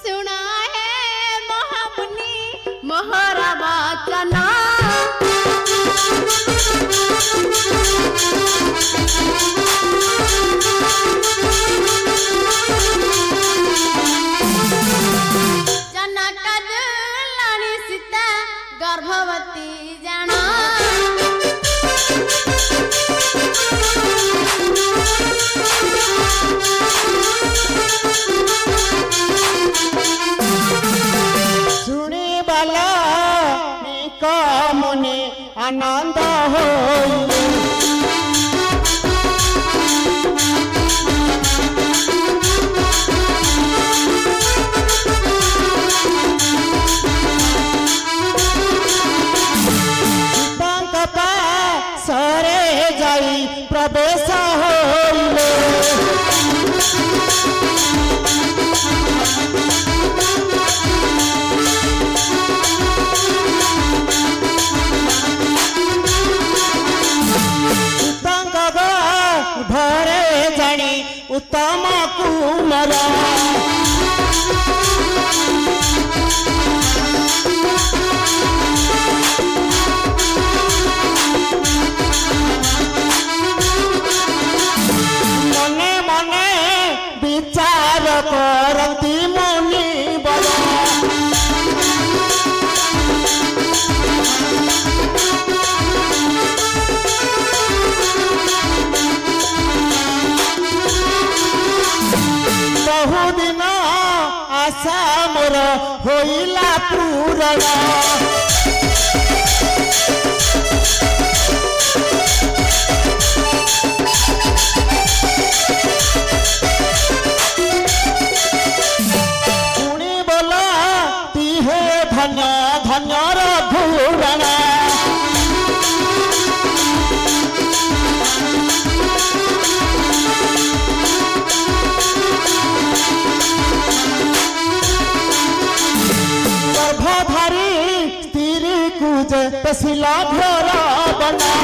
सुना है महामुनि मोहरा वचन जनक दुलाणी सीता गर्भवती जाना सुनी बाला मुनि आनंद हो सरे जाई प्रवेश होइले भरे जानी उत्तम कुमार मने मने विचार करती मुनि बड़ा बहुदिन आशा मोर होइला पूरण पुणी बोला तिहे धन्य धन्यर घूरण गर्भधारी स्त्री कुज पसिला घर बना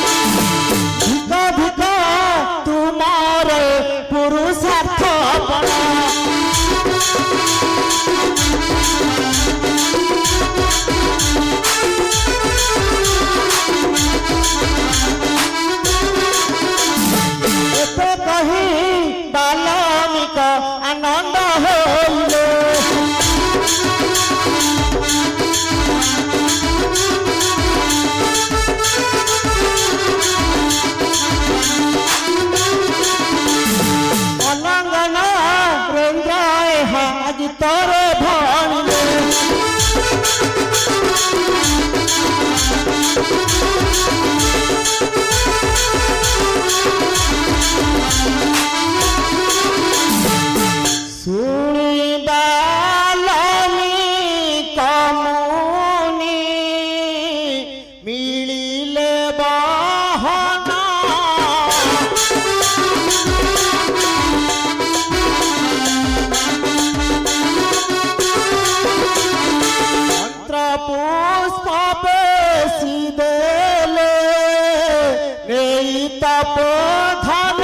भिक भिक तुमार पुरुषार्थ बना कही बाल्मीक आनंद होइले अनंगन रेन्द्र आज तोरे भणिले सुनी बाल्मीक मुनि मिलिले बहन मंत्र पुष्प बेसी देले तप धन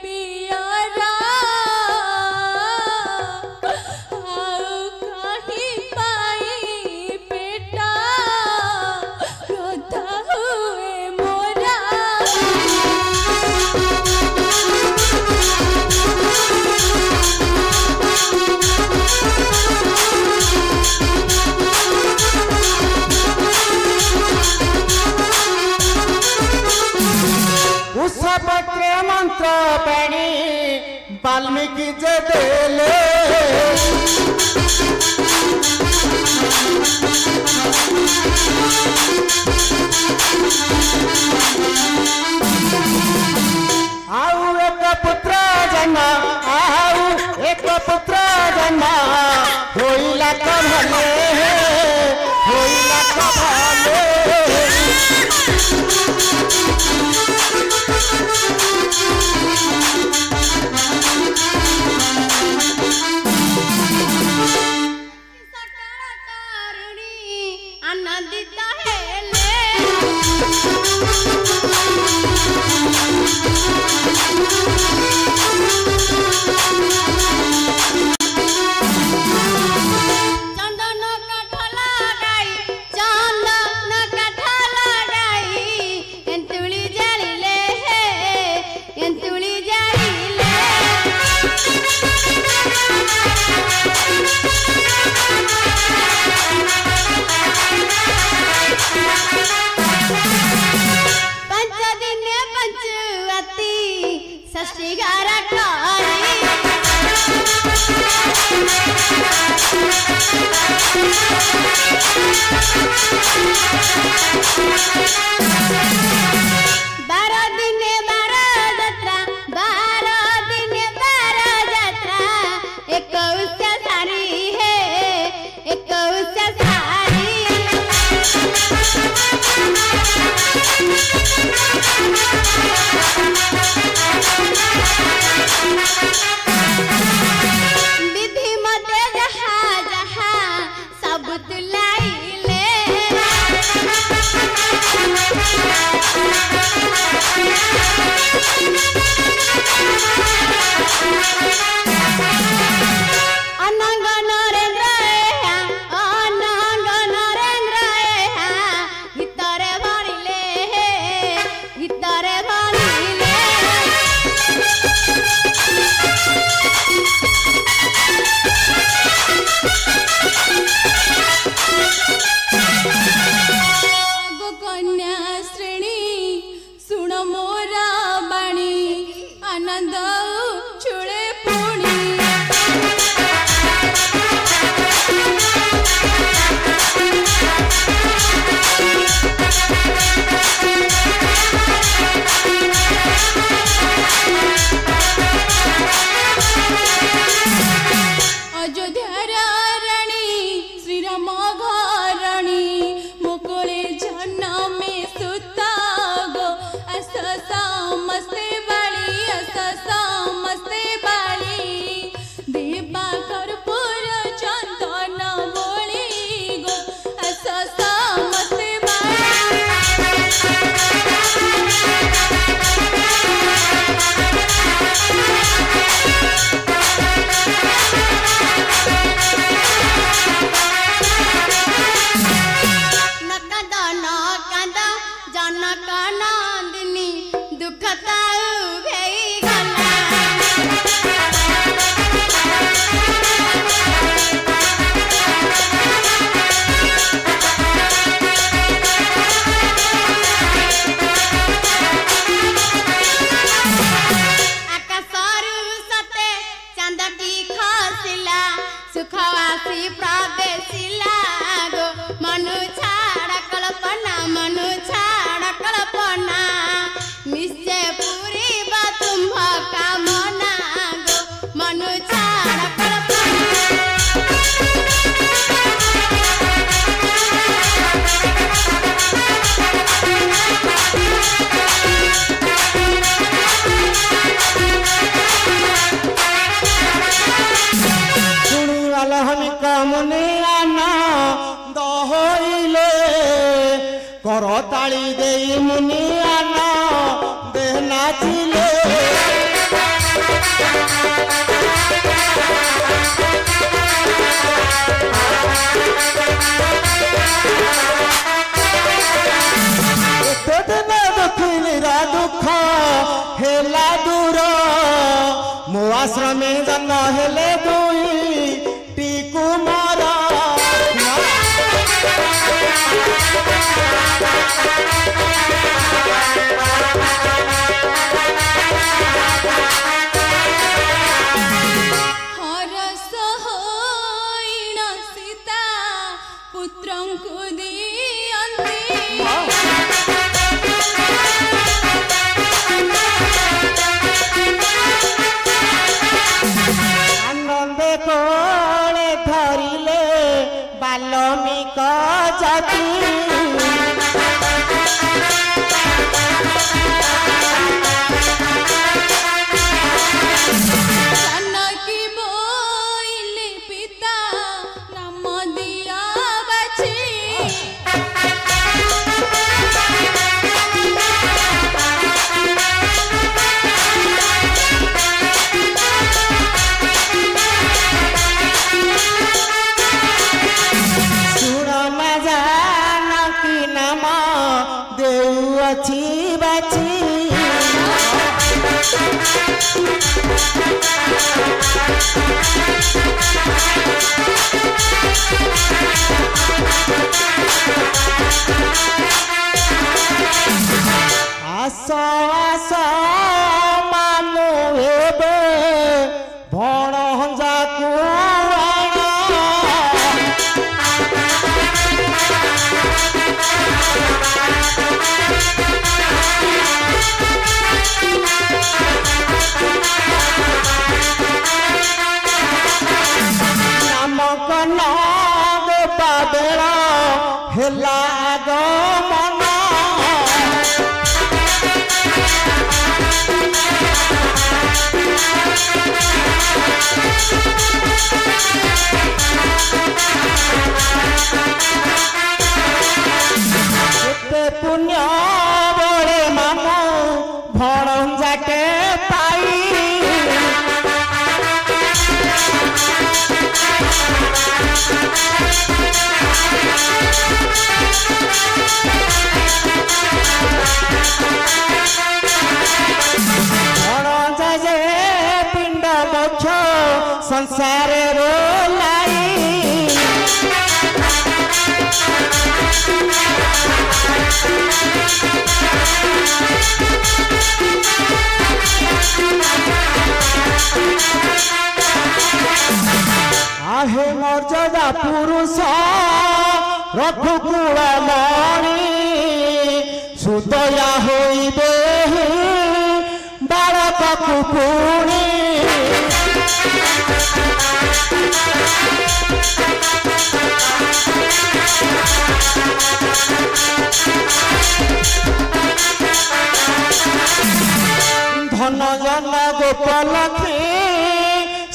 पियरा पत्र मंत्र पाणी वाल्मीकि जे देले आउ एक पुत्र जन्म आउ एक पुत्र जन्म होइला कभले होइला कभले ସକାଳ ତରୁଣୀ ଆନନ୍ଦିତ ହେଲେ ଚନ୍ଦନ କାଠ ଲଗାଇ ଏନ୍ତୁଳି ଜାଳିଲେ ଏନ୍ତୁଳି ଜାଳିଲେ ପାଞ୍ଚ ଦିନେ ପଞ୍ଚୁଆତି ଷଷ୍ଠୀ ଘର କରି ବାର ଦିନେ ବାର ଯାତ୍ରା 21 ସାରି ହେ 21 ସାରି विधि मते जहा जहा सब तुलाइले अनंग नरेंद्र गीतरे भरिले गीतरे भरिले गो कन्या श्रेणी सुण मोरा बाणी आनंद छुळे पुणी अयोध्या राणी श्रीराम घरणी मुकुळे जन्मे सुता गो अस समस्ते बाळी देवा कर्पूर चंदन बोळी गो अस समस्ते नकद नकद जनक नंदिनी दुखता उभेई गला आकाशरू सते चांदटी खसिला सुख आसी प्रवेशिला गो मनु छाड़ कल्पना निश्चय पूरी तुम्भ कामना गो मनु छाड़ कल्पना सुनी वाला हम कामने आना दहोइले करताली देई मुनि आना देह नाचिले दुख हेला दूर मो आश्रमे जन्म हेले दुई टीकु मारा ଦେଉଅଛି ବାଛି ଆସ ଆସ ମାନୁ ଏବେ ଭଣଜାକୁ ନାମକନ ଦେବା ବେଳ ହେଲା ଗମନ କେତେ ପୁଣ୍ୟ ବଳେ ମାମୁ ଭଣଜାଟେ ପାଇ ଭଣଜା ଯେ ପିଣ୍ଡ ମୋକ୍ଷ ସଂସାରେ ରୋলাই आहे मर्यादा पुरुष रघुकुल मणि सुदया होइबे बालक कुकुणी धन जन गोपालक्ष्मी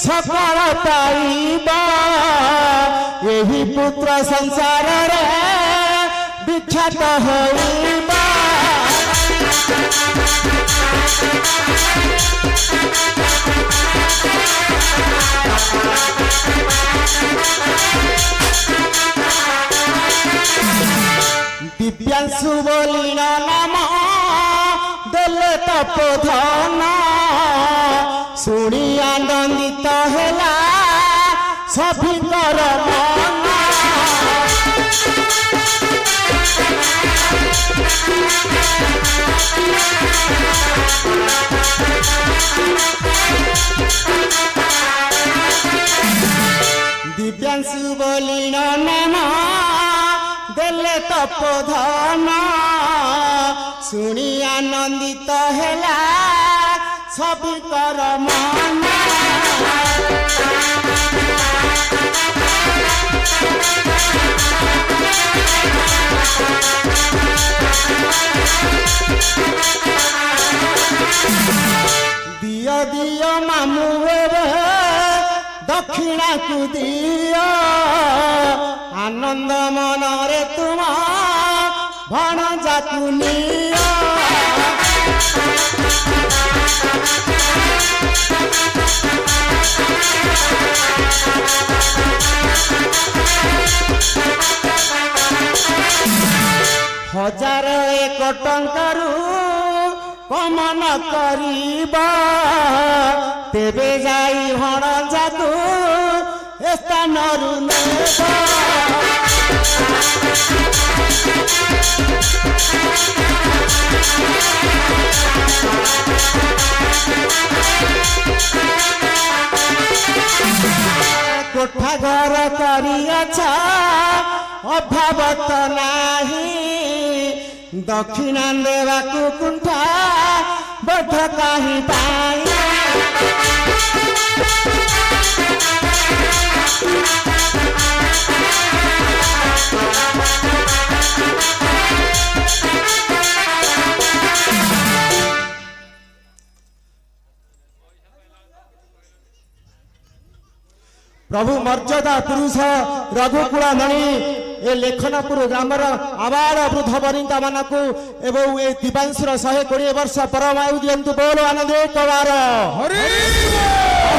सकल पाइबा यही पुत्र संसार रे विख्यात होइबा दिव्यांशु बोली नाम देले तपोधन शुणी आनंदित हेला सभिकर मन दिव्यांशु बोली नाम देले तपोधन शुणी आनंदित हेला सभिकर मन दियो दियो मामू दक्षिणा को दियो आनंद मनरे तुम भणजा को नियो हजार एक टंकारु कमन करिबा तेबे जाई भणजाकु स्थानरु नेबा कोठा घर करियाछा अभावत नाही दक्षिणा देवाकु कुंठा बध काही पाई प्रभु मर्यादा पुरुष रघुकुल मणि ए लेखनपुर ग्रामर आबाल वृद्ध वरिंदा मानकु एवं ए दिवांशुर 120 वर्ष परमायु दियंतु बोलो आनंद एक बार हरि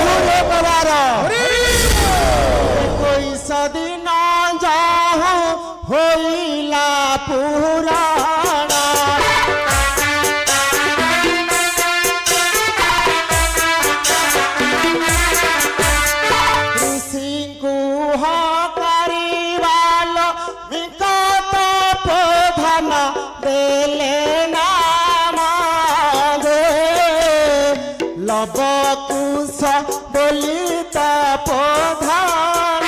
बोल एक बार हरि कोई सदिन जाहु होइला पुराण देले नाम जे लबकुश बोली तपोधन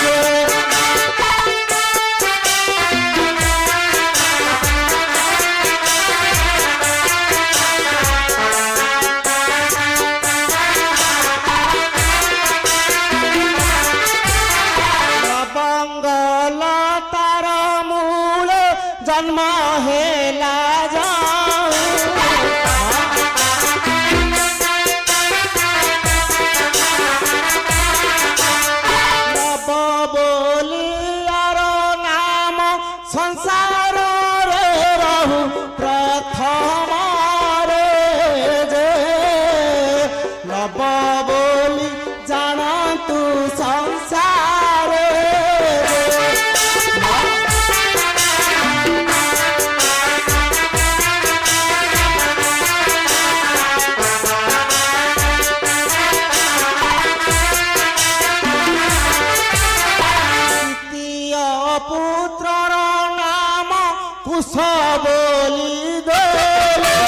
जे लतार मूल जन्म हेला नव बोलियार नाम संसार रे रहु प्रथम रे जे नव बोली जानतु संसार पुत्रर नाम कुश बोली देले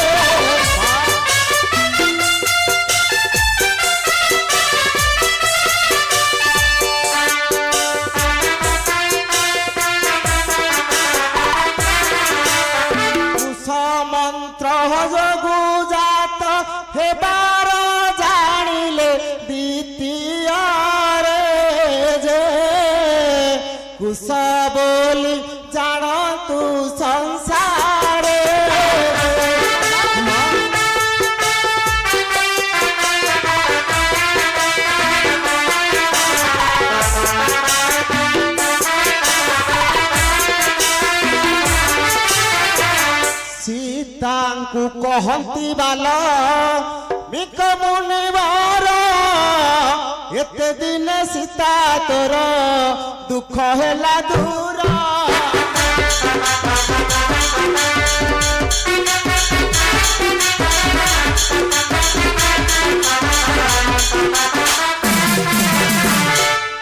कुश मंत्र जोगु जात हेबार जानिले द्वितीय रे जे कुश बोली जानतु संसार सीता को कहती बाला मिक मुनिवर एते दिन सीता तोर दुख हेला दूर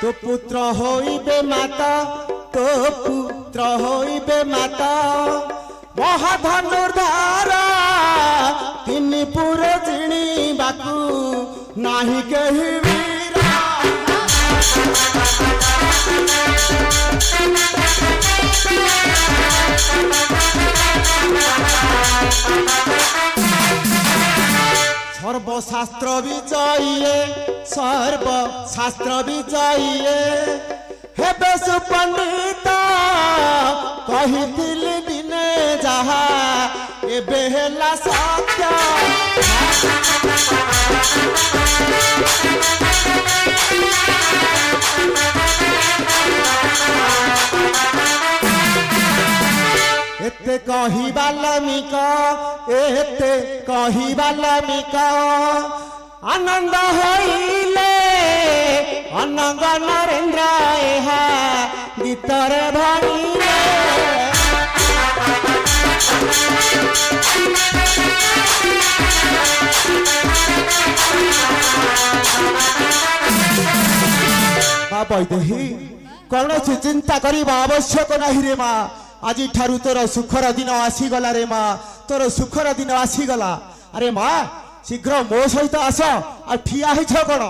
तो पुत्र होइबे माता तो पुत्र होइबे माता महाधनुर्धार तीन पुरे जिणी बाकू नाही केही वीरा सर्वशास्त्र विजयी सर्वशास्त्र विजयी हेबे सुपंडित कहिथिली दिने जहा एबे हेला सत्य एते कही बाल्मीक एते कही बाल्मीक आनंद होइले अनंग नरेंद्र एहा गीतर भरिले वैदेही कौन चिंता करवा आवश्यक नहीं रे माँ आज ठारू तोर सुखर दिन आसीगला रे माँ तोर सुखर दिन आसीगला अरे माँ शीघ्र मो सहित आस आ ठिया कौन